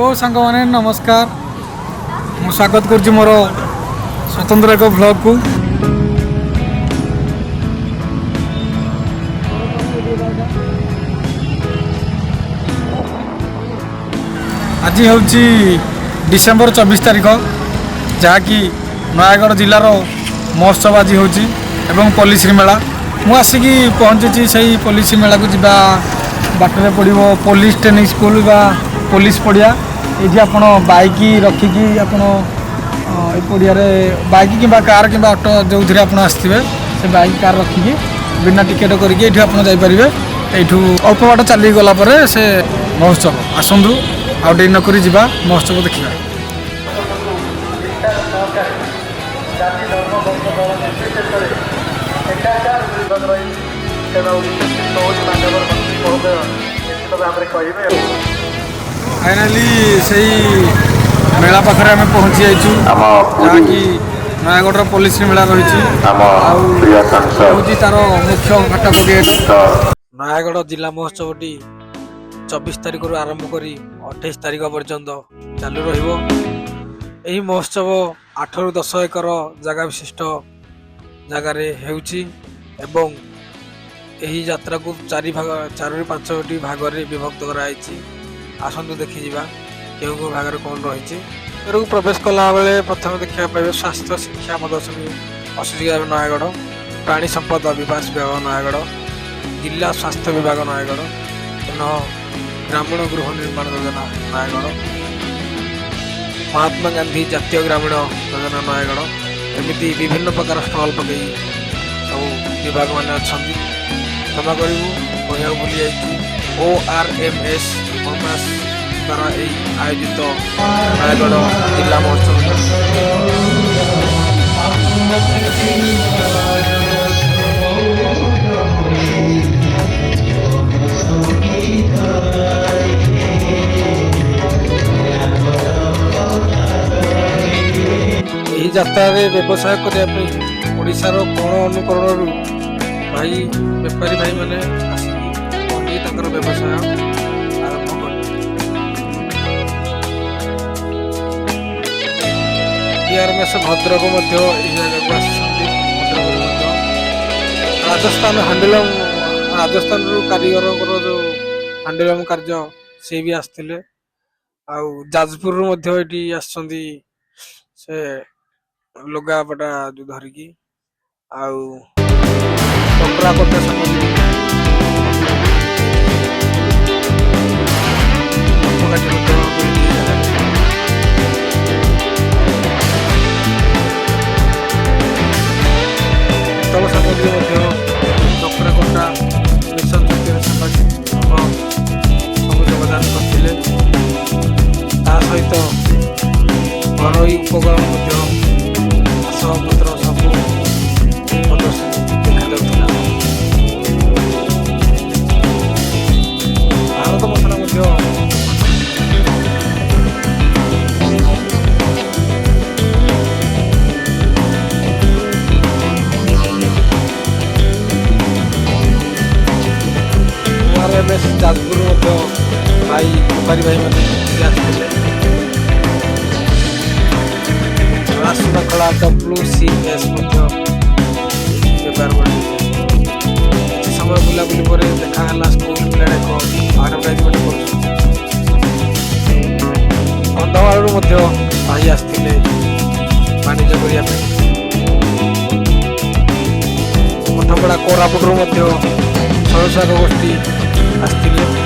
Hello सांग मैंने नमस्कार मु स्वागत कर मोर स्वतंत्र एक ब्लॉग को आज हूँ डिसेम्बर 24 तारिख जहाँकि नयागढ़ जिलार महोत्सव आज हूँ पल्लीश्री मेला मु आसिक पहुँची से पल्लीश्री मेला को जीवा बाटर पड़ो पुलिस ट्रेनिंग स्कूल बा पुलिस पड़िया ये आप बाइक रखिकी आप पड़िया बाइक कि कार कि ऑटो जो थी आप आसवे से बाइक कार रखिकी बिना टिकेट करके जापर यू अल्प बाट चली गलापर से महोत्सव आसतु आउ डे नक जा महोत्सव देखा फाइनाली से मेला पाखे आम पहुँची जाइए जहाँकि नयागढ़ पल्लीश्री मेला रही तार मुख्य फाटक गेट नयागढ़ जिला महोत्सवटी 24 तारिख आरंभ कर 28 तारिख पर्यंत चालू रही महोत्सव 8 ରୁ 10 एकर जगह विशिष्ट जगार एवं यही यात्रा को 4 ରୁ 5ଟି भागरे विभक्त कराई आसतु देखी जा क्यों भाग कौन रही प्रवेश कला बेले प्रथम देखा पाए स्वास्थ्य शिक्षा प्रदर्शनी असुविधा नयागढ़ प्राणी संपद विकास विभाग नयागढ़ जिला स्वास्थ्य विभाग नयागढ़ ग्रामीण गृह निर्माण योजना नयागढ़ महात्मा गांधी जातीय ग्रामीण योजना नयागढ़ एमती विभिन्न प्रकार स्टल पकई सब विभाग मान अच्छा क्षमा करूँ भूली जाइए ORMS द्वारा आयोजित नयागढ़ जिला महोत्सव यात्रा व्यवसाय करने ओडिशार कोण अनुकरण भाई बेपारी भाई मैंने आसिक व्यवसाय आरंभ कर भद्रक राजस्थान हांडलूम राजस्थान कारीगर जो हांडलूम कार्य से भी आसते जाजपुर से लुगापटा जो धरिकी कपड़ा कटा सामग्री तल सामग्री कपड़ा कटा मिशन शक्ति सामाजिक सब योगदान करते सहित घरोई उपकरण आसपत्र सब प्रदर्शनी देखा जाता भारत मसला ORMS जाजपुर भाई बेपारी भाई मैंने राष्ट्रकला WCS बेपार समय बुलाबुली पर देखा स्कूल पिला आडभटाइजमेंट कंधमालू भाई आसते वाणिज्य करने कठपड़ा कोरापुटू स्वयंसहायक गोष्ठी आसते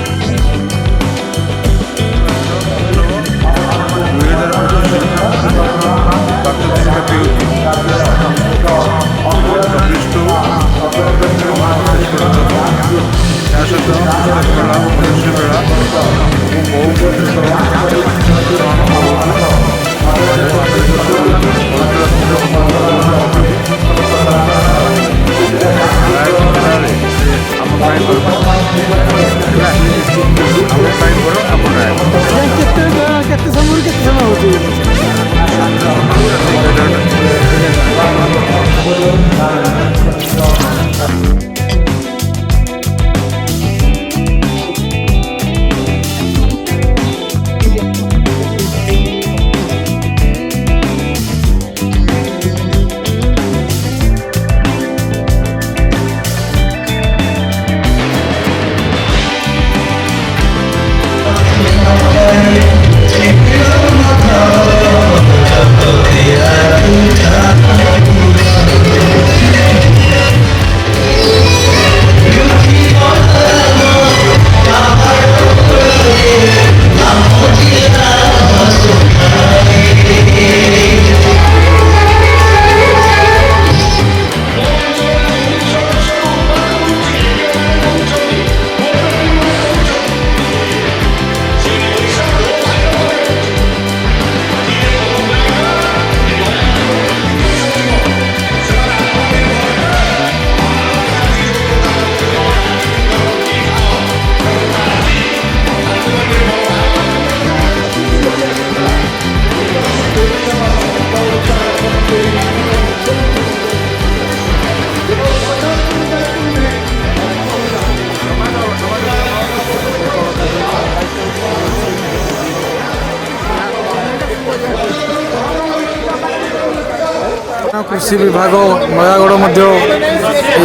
कृषि विभाग नयागढ़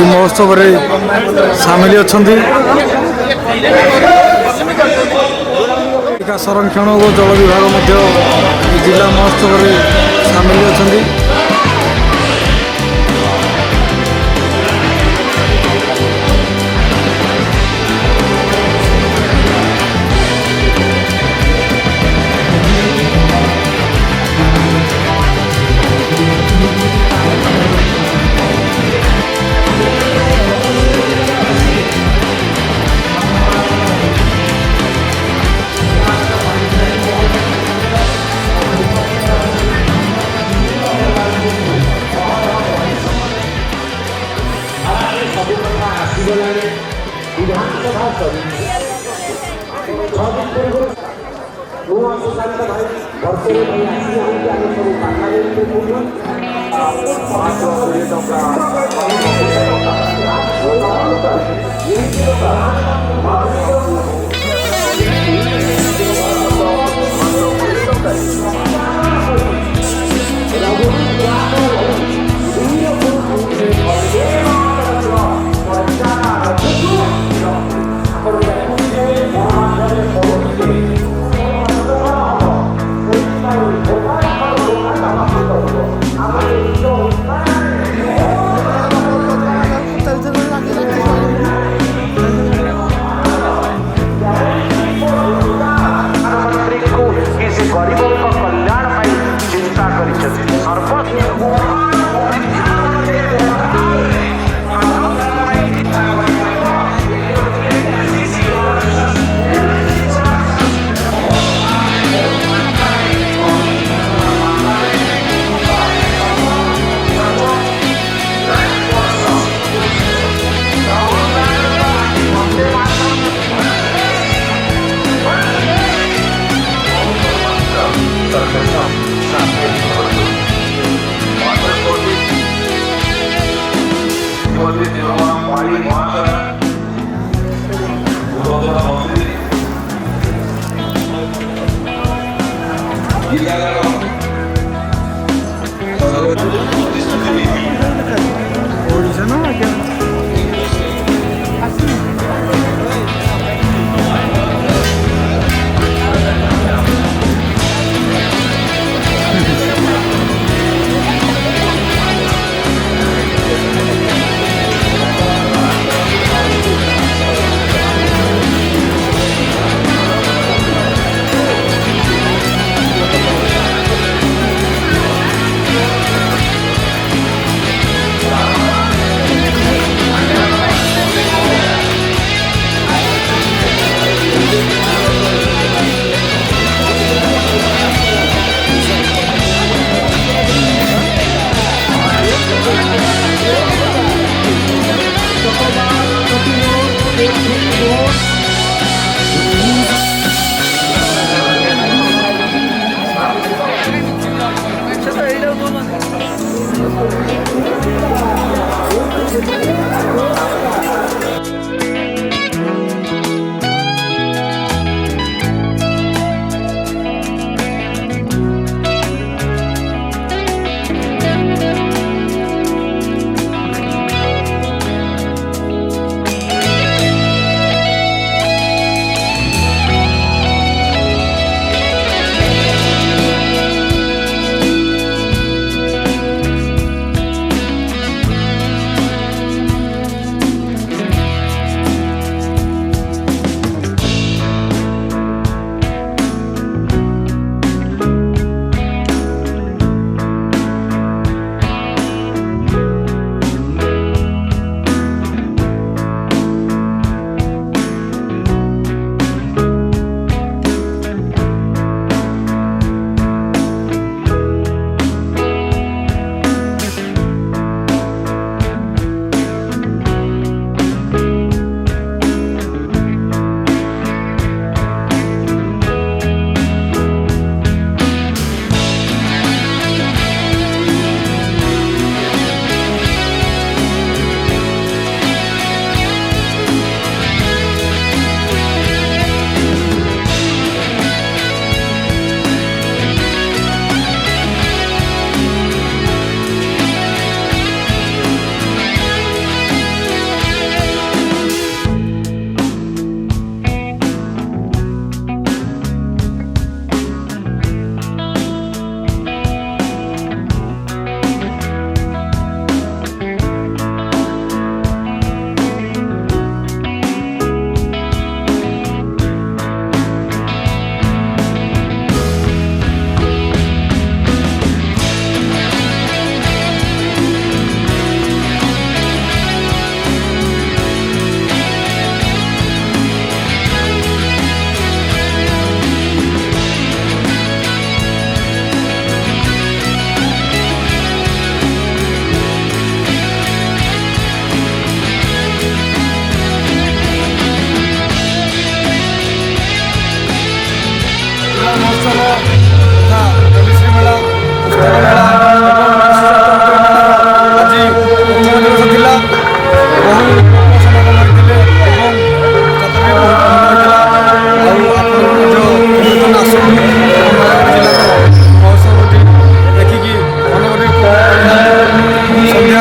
महोत्सव सामिल अच्छा संरक्षण और जल विभाग जिला महोत्सव सामिल अच्छा। गरीबों कल्याण चिंता कर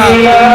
ଜଗନ୍ନାଥ।